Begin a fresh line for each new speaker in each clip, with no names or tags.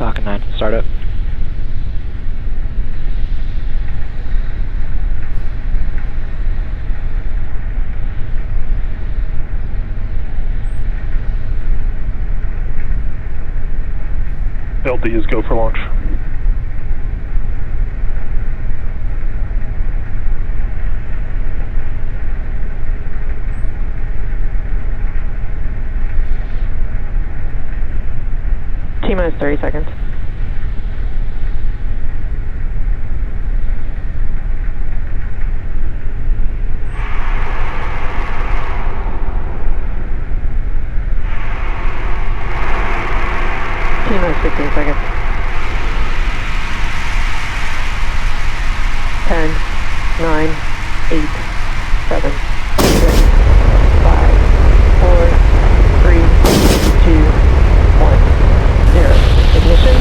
Falcon 9, start up.
LD is go for launch.
T-minus 30 seconds. T-minus 15 seconds. 10, 9, 8, 7, 6, 5, 4, 3, 2, 1, 0. Ignition.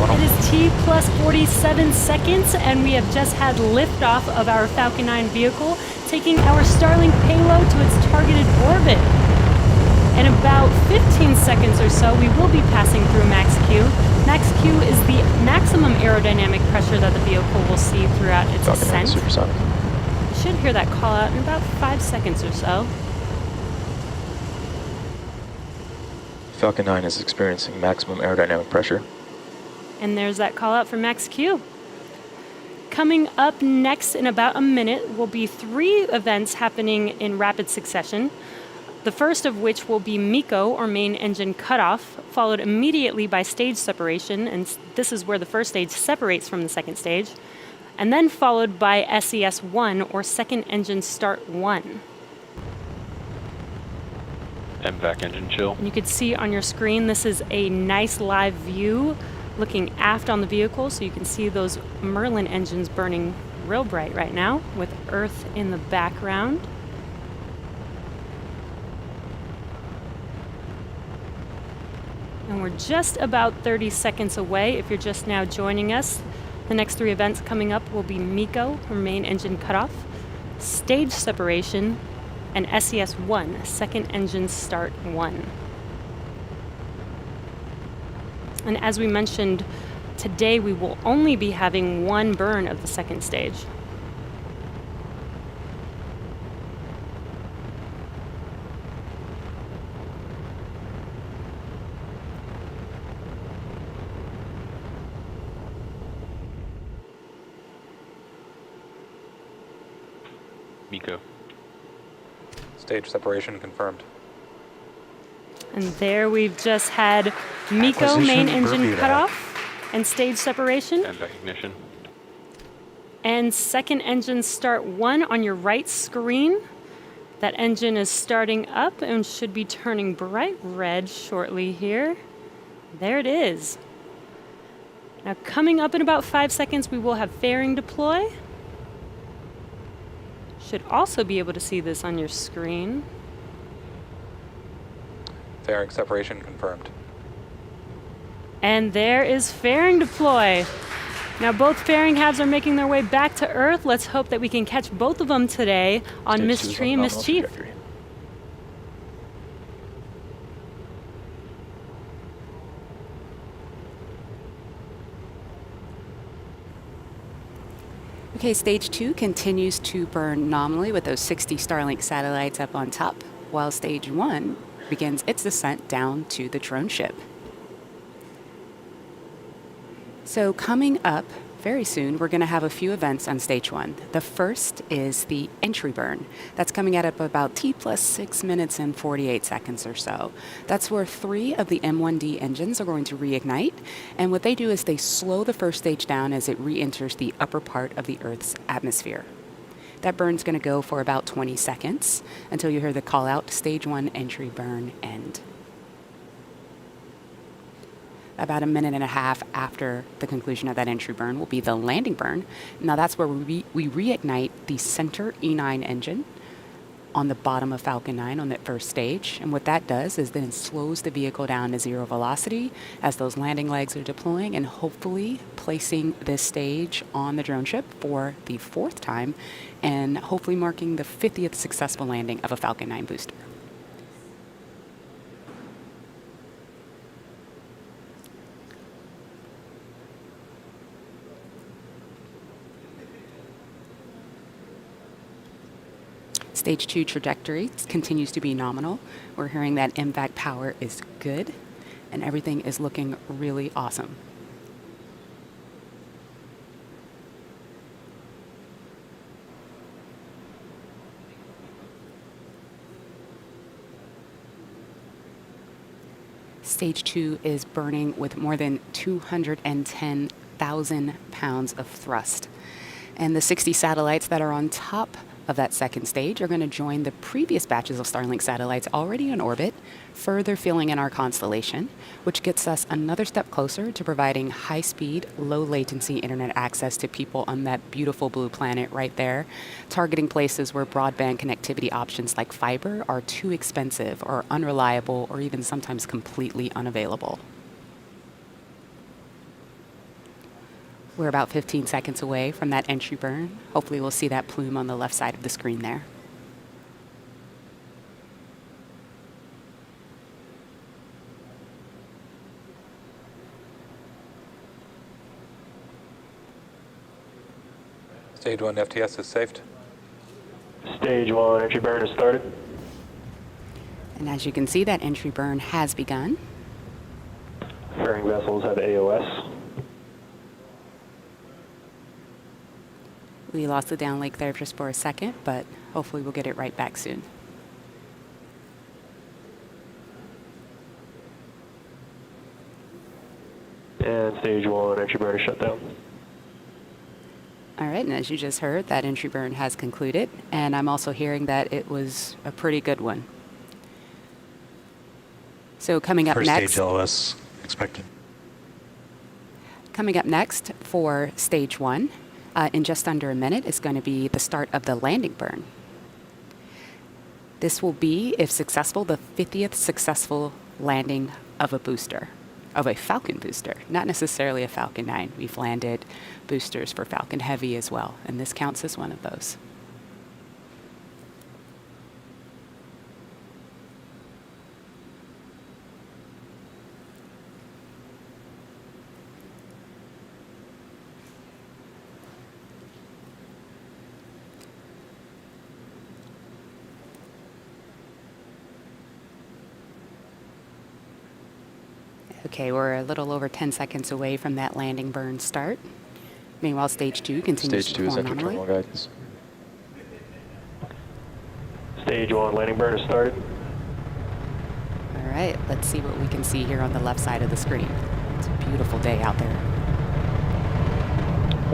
It is T plus 47 seconds, and we have just had liftoff of our Falcon 9 vehicle, taking our Starlink payload to its targeted orbit. In about 15 seconds or so, we will be passing through max Q. Max Q is the maximum aerodynamic pressure that the vehicle will see throughout its ascent.
Supersonic.
You should hear that call out in about 5 seconds or so.
Falcon 9 is experiencing maximum aerodynamic pressure.
And there's that call out for max Q. Coming up next in about a minute will be 3 events happening in rapid succession. The first of which will be MECO, or main engine cutoff, followed immediately by stage separation, and this is where the first stage separates from the second stage, and then followed by SES-1, or second engine start 1.
MVAC engine chill.
And you can see on your screen, this is a nice live view looking aft on the vehicle, so you can see those Merlin engines burning real bright right now with Earth in the background. And we're just about 30 seconds away if you're just now joining us. The next 3 events coming up will be MECO, or main engine cutoff, stage separation, and SES-1, second engine start 1. And as we mentioned, today we will only be having 1 burn of the second stage.
MECO.
Stage separation confirmed.
And there we've just had MECO, main engine cutoff, and stage separation.
And ignition.
And second engine start 1 on your right screen. That engine is starting up and should be turning bright red shortly here. There it is. Now coming up in about 5 seconds, we will have fairing deploy. Should also be able to see this on your screen.
Fairing separation confirmed.
And there is fairing deploy. Now both fairing halves are making their way back to Earth. Let's hope that we can catch both of them today on Miss Tree and Miss Chief.
Okay, stage 2 continues to burn nominally with those 60 Starlink satellites up on top, while stage 1 begins its descent down to the drone ship. So coming up very soon, we're going to have a few events on stage 1. The first is the entry burn. That's coming at about T plus 6 minutes and 48 seconds or so. That's where 3 of the M1D engines are going to reignite. And what they do is they slow the first stage down as it re-enters the upper part of the Earth's atmosphere. That burn's going to go for about 20 seconds until you hear the call out, stage 1 entry burn end. About a minute and a half after the conclusion of that entry burn will be the landing burn. Now that's where we reignite the center E9 engine on the bottom of Falcon 9 on that first stage. And what that does is then it slows the vehicle down to 0 velocity as those landing legs are deploying and hopefully placing this stage on the drone ship for the 4th time and hopefully marking the 50th successful landing of a Falcon 9 booster. Stage 2 trajectory continues to be nominal. We're hearing that MVAC power is good, and everything is looking really awesome. Stage 2 is burning with more than 210,000 pounds of thrust. And the 60 satellites that are on top of that second stage are going to join the previous batches of Starlink satellites already in orbit, further filling in our constellation, which gets us another step closer to providing high-speed, low-latency internet access to people on that beautiful blue planet right there, targeting places where broadband connectivity options like fiber are too expensive or unreliable or even sometimes completely unavailable. We're about 15 seconds away from that entry burn. Hopefully we'll see that plume on the left side of the screen there.
Stage 1 FTS is safed.
Stage 1 entry burn has started.
And as you can see, that entry burn has begun.
Fairing vessels have AOS.
We lost the downlink there just for a second, but hopefully we'll get it right back soon.
And stage 1 entry burn is shut down.
All right, and as you just heard, that entry burn has concluded, and I'm also hearing that it was a pretty good one. So coming up
First
next,
stage LOS expected.
Coming up next for stage 1, in just under a minute, is going to be the start of the landing burn. This will be, if successful, the 50th successful landing of a booster, of a Falcon booster, not necessarily a Falcon 9. We've landed boosters for Falcon Heavy as well, and this counts as one of those. Okay, we're a little over 10 seconds away from that landing burn start. Meanwhile, stage 2 continues
Stage
to
2 is
perform
enter
nominally.
terminal guidance.
Stage 1 landing burn has started.
All right, let's see what we can see here on the left side of the screen. It's a beautiful day out there.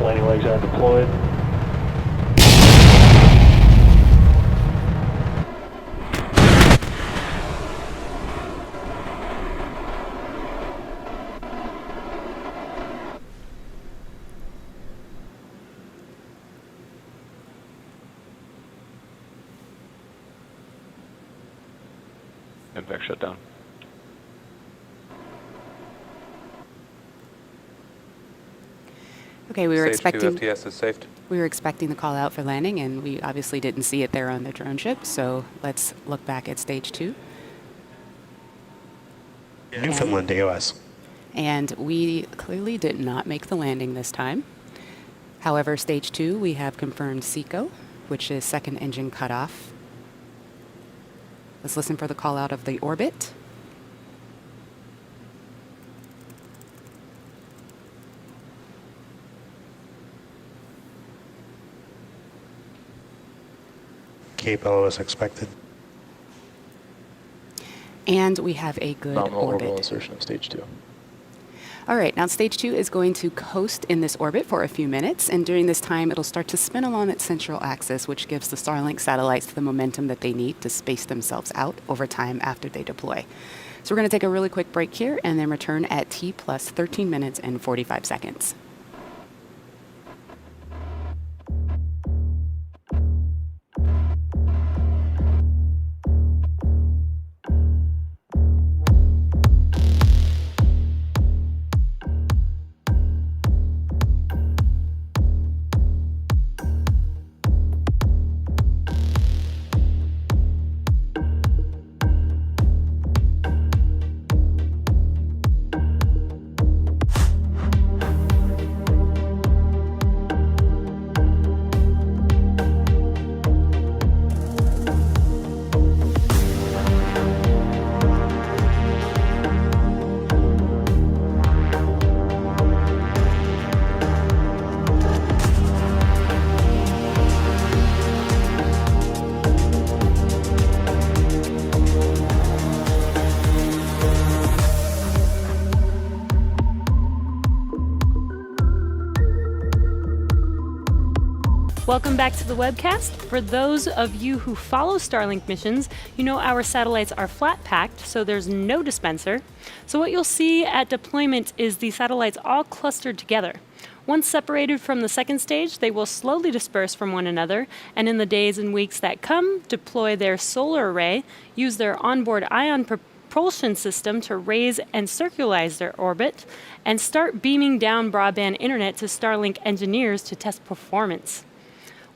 Landing legs are deployed. MVAC shut down.
Okay, we were
Stage 2
expecting
FTS is safed.
the call out for landing, and we obviously didn't see it there on the drone ship. So let's look back at stage 2.
Newfoundland AOS.
And we clearly did not make the landing this time. However, stage 2, we have confirmed SECO, which is second engine cutoff. Let's listen for the call out of the orbit.
escape LOS expected.
And we have a good
Nominal orbital
orbit.
insertion of stage 2.
All right, now stage 2 is going to coast in this orbit for a few minutes, and during this time, it'll start to spin along its central axis, which gives the Starlink satellites the momentum that they need to space themselves out over time after they deploy. So we're going to take a really quick break here and then return at T plus 13 minutes and 45 seconds.
Welcome back to the webcast. For those of you who follow Starlink missions, you know our satellites are flat packed, so there's no dispenser. So what you'll see at deployment is the satellites all clustered together. Once separated from the second stage, they will slowly disperse from one another, and in the days and weeks that come, deploy their solar array, use their onboard ion propulsion system to raise and circularize their orbit, and start beaming down broadband internet to Starlink engineers to test performance.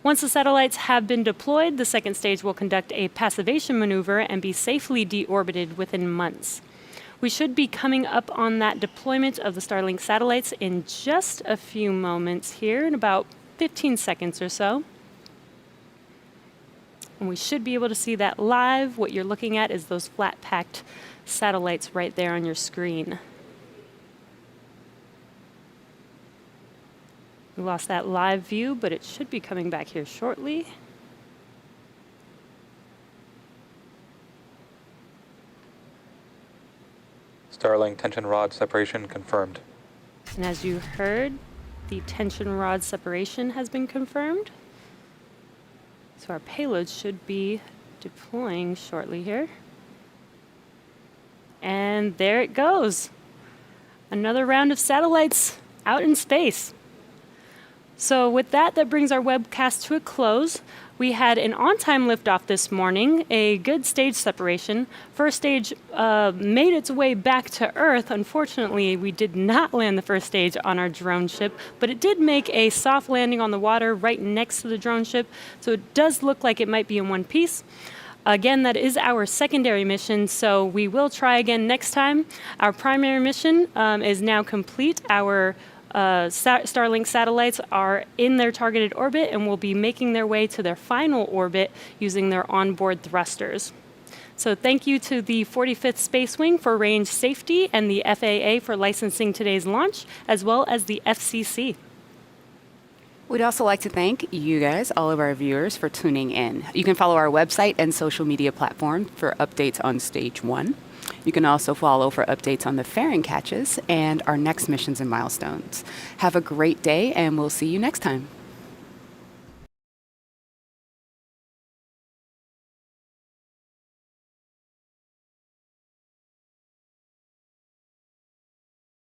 Once the satellites have been deployed, the second stage will conduct a passivation maneuver and be safely deorbited within months. We should be coming up on that deployment of the Starlink satellites in just a few moments here, in about 15 seconds or so. And we should be able to see that live. What you're looking at is those flat-packed satellites right there on your screen. We lost that live view, but it should be coming back here shortly.
Starlink tension rod separation confirmed.
And as you heard, the tension rod separation has been confirmed. So our payload should be deploying shortly here. And there it goes. Another round of satellites out in space. So with that, that brings our webcast to a close. We had an on-time liftoff this morning, a good stage separation. First stage made its way back to Earth. Unfortunately, we did not land the first stage on our drone ship, but it did make a soft landing on the water right next to the drone ship, so it does look like it might be in one piece. Again, that is our secondary mission, so we will try again next time. Our primary mission is now complete. Our Starlink satellites are in their targeted orbit and will be making their way to their final orbit using their onboard thrusters. So thank you to the 45th Space Wing for range safety and the FAA for licensing today's launch, as well as the FCC.
We'd also like to thank you guys, all of our viewers, for tuning in. You can follow our website and social media platform for updates on Stage 1. You can also follow for updates on the fairing catches and our next missions and milestones. Have a great day, and we'll see you next time.